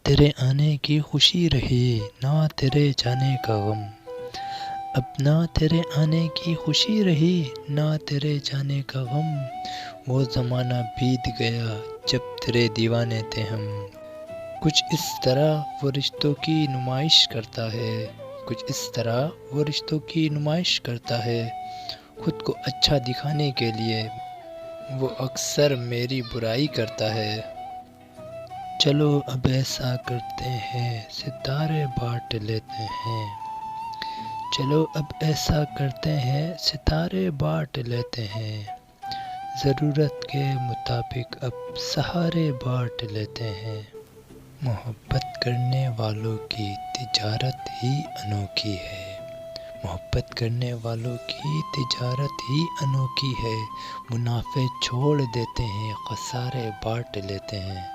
تیرے آنے کی خوشی رہی نہ تیرے جانے کا غم، اب نہ تیرے آنے کی خوشی رہی نہ تیرے جانے کا غم، وہ زمانہ بیت گیا جب تیرے دیوانے تھے ہم۔ کچھ اس طرح وہ رشتوں کی نمائش کرتا ہے، کچھ اس طرح وہ رشتوں کی نمائش کرتا ہے، خود کو اچھا دکھانے کے لیے وہ اکثر میری برائی کرتا ہے۔ چلو اب ایسا کرتے ہیں ستارے بانٹ لیتے ہیں، چلو اب ایسا کرتے ہیں ستارے بانٹ لیتے ہیں، ضرورت کے مطابق اب سہارے بانٹ لیتے ہیں۔ محبت کرنے والوں کی تجارت ہی انوکھی ہے، محبت کرنے والوں کی تجارت ہی انوکھی ہے، منافع چھوڑ دیتے ہیں خسارے بانٹ لیتے ہیں۔